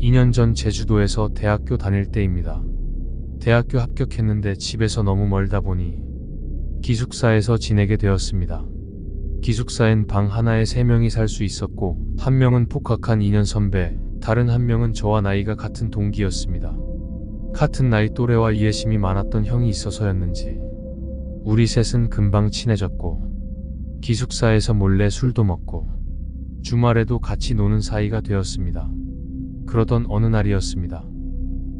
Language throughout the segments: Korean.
2년 전 제주도에서 대학교 다닐 때입니다. 대학교 합격했는데 집에서 너무 멀다 보니 기숙사에서 지내게 되었습니다. 기숙사엔 방 하나에 3명이 살 수 있었고, 한 명은 복학한 2년 선배, 다른 한 명은 저와 나이가 같은 동기였습니다. 같은 나이 또래와 이해심이 많았던 형이 있어서였는지 우리 셋은 금방 친해졌고, 기숙사에서 몰래 술도 먹고 주말에도 같이 노는 사이가 되었습니다. 그러던 어느 날이었습니다.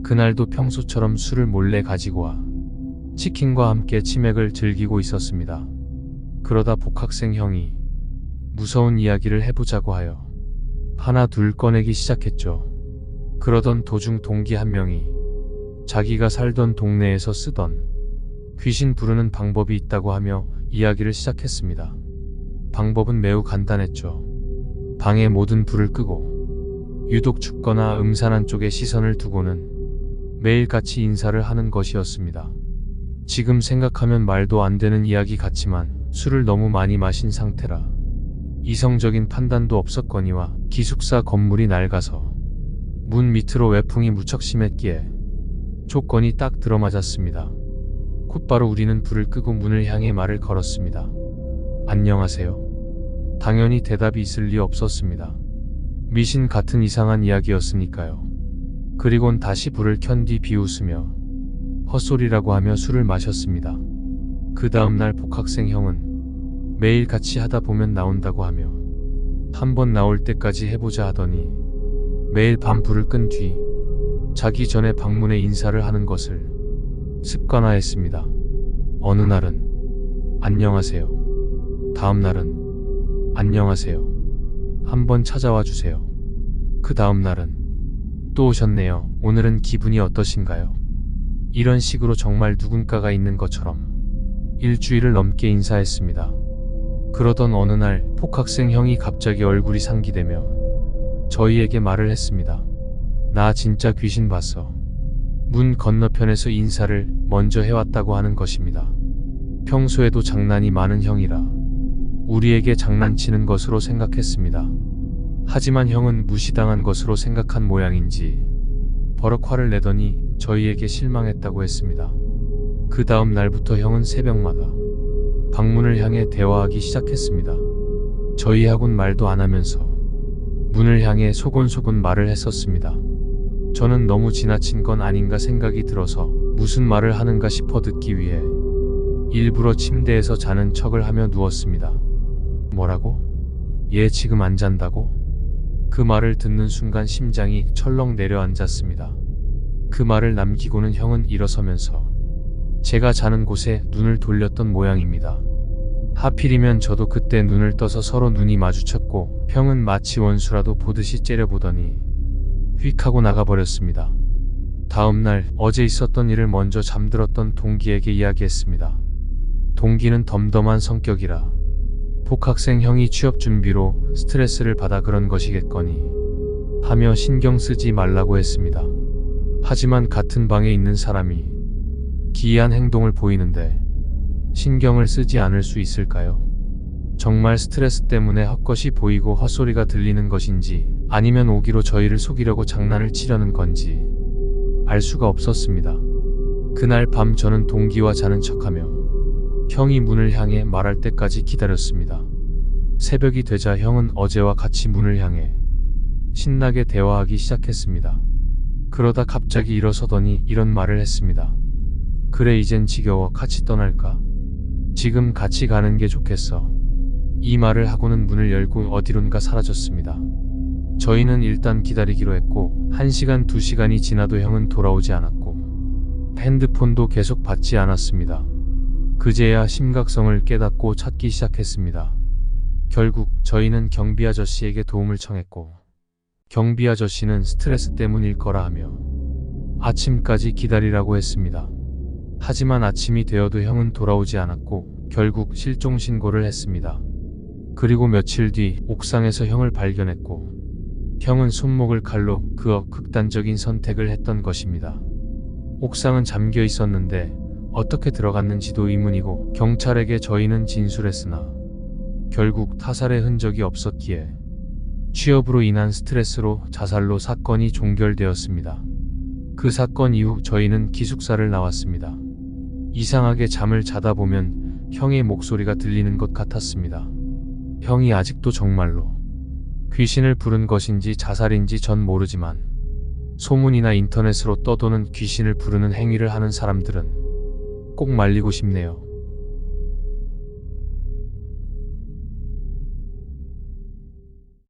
그날도 평소처럼 술을 몰래 가지고 와 치킨과 함께 치맥을 즐기고 있었습니다. 그러다 복학생 형이 무서운 이야기를 해보자고 하여 하나 둘 꺼내기 시작했죠. 그러던 도중 동기 한 명이 자기가 살던 동네에서 쓰던 귀신 부르는 방법이 있다고 하며 이야기를 시작했습니다. 방법은 매우 간단했죠. 방의 모든 불을 끄고 유독 춥거나 음산한 쪽에 시선을 두고는 매일같이 인사를 하는 것이었습니다. 지금 생각하면 말도 안 되는 이야기 같지만 술을 너무 많이 마신 상태라 이성적인 판단도 없었거니와 기숙사 건물이 낡아서 문 밑으로 외풍이 무척 심했기에 조건이 딱 들어맞았습니다. 곧바로 우리는 불을 끄고 문을 향해 말을 걸었습니다. 안녕하세요. 당연히 대답이 있을 리 없었습니다. 미신 같은 이상한 이야기였으니까요. 그리곤 다시 불을 켠 뒤 비웃으며 헛소리라고 하며 술을 마셨습니다. 그 다음날 복학생 형은 매일 같이 하다 보면 나온다고 하며 한 번 나올 때까지 해보자 하더니 매일 밤 불을 끈 뒤 자기 전에 방문에 인사를 하는 것을 습관화했습니다. 어느 날은 안녕하세요. 다음 날은 안녕하세요. 한번 찾아와 주세요. 그 다음 날은 또 오셨네요. 오늘은 기분이 어떠신가요? 이런 식으로 정말 누군가가 있는 것처럼 일주일을 넘게 인사했습니다. 그러던 어느 날 복학생 형이 갑자기 얼굴이 상기되며 저희에게 말을 했습니다. 나 진짜 귀신 봤어. 문 건너편에서 인사를 먼저 해왔다고 하는 것입니다. 평소에도 장난이 많은 형이라 우리에게 장난치는 것으로 생각했습니다. 하지만 형은 무시당한 것으로 생각한 모양인지 버럭 화를 내더니 저희에게 실망했다고 했습니다. 그 다음 날부터 형은 새벽마다 방문을 향해 대화하기 시작했습니다. 저희하곤 말도 안 하면서 문을 향해 소곤소곤 말을 했었습니다. 저는 너무 지나친 건 아닌가 생각이 들어서 무슨 말을 하는가 싶어 듣기 위해 일부러 침대에서 자는 척을 하며 누웠습니다. 뭐라고? 얘 지금 안 잔다고? 그 말을 듣는 순간 심장이 철렁 내려앉았습니다. 그 말을 남기고는 형은 일어서면서 제가 자는 곳에 눈을 돌렸던 모양입니다. 하필이면 저도 그때 눈을 떠서 서로 눈이 마주쳤고 형은 마치 원수라도 보듯이 째려보더니 휙 하고 나가버렸습니다. 다음날 어제 있었던 일을 먼저 잠들었던 동기에게 이야기했습니다. 동기는 덤덤한 성격이라 복학생 형이 취업 준비로 스트레스를 받아 그런 것이겠거니 하며 신경 쓰지 말라고 했습니다. 하지만 같은 방에 있는 사람이 기이한 행동을 보이는데 신경을 쓰지 않을 수 있을까요? 정말 스트레스 때문에 헛것이 보이고 헛소리가 들리는 것인지 아니면 오기로 저희를 속이려고 장난을 치려는 건지 알 수가 없었습니다. 그날 밤 저는 동기와 자는 척하며 형이 문을 향해 말할 때까지 기다렸습니다. 새벽이 되자 형은 어제와 같이 문을 향해 신나게 대화하기 시작했습니다. 그러다 갑자기 일어서더니 이런 말을 했습니다. 그래 이젠 지겨워 같이 떠날까? 지금 같이 가는 게 좋겠어. 이 말을 하고는 문을 열고 어디론가 사라졌습니다. 저희는 일단 기다리기로 했고 1시간 2시간이 지나도 형은 돌아오지 않았고 핸드폰도 계속 받지 않았습니다. 그제야 심각성을 깨닫고 찾기 시작했습니다. 결국 저희는 경비 아저씨에게 도움을 청했고 경비 아저씨는 스트레스 때문일 거라 하며 아침까지 기다리라고 했습니다. 하지만 아침이 되어도 형은 돌아오지 않았고 결국 실종 신고를 했습니다. 그리고 며칠 뒤 옥상에서 형을 발견했고 형은 손목을 칼로 그어 극단적인 선택을 했던 것입니다. 옥상은 잠겨 있었는데 어떻게 들어갔는지도 의문이고 경찰에게 저희는 진술했으나 결국 타살의 흔적이 없었기에 취업으로 인한 스트레스로 자살로 사건이 종결되었습니다. 그 사건 이후 저희는 기숙사를 나왔습니다. 이상하게 잠을 자다 보면 형의 목소리가 들리는 것 같았습니다. 형이 아직도 정말로 귀신을 부른 것인지 자살인지 전 모르지만 소문이나 인터넷으로 떠도는 귀신을 부르는 행위를 하는 사람들은 꼭 말리고 싶네요.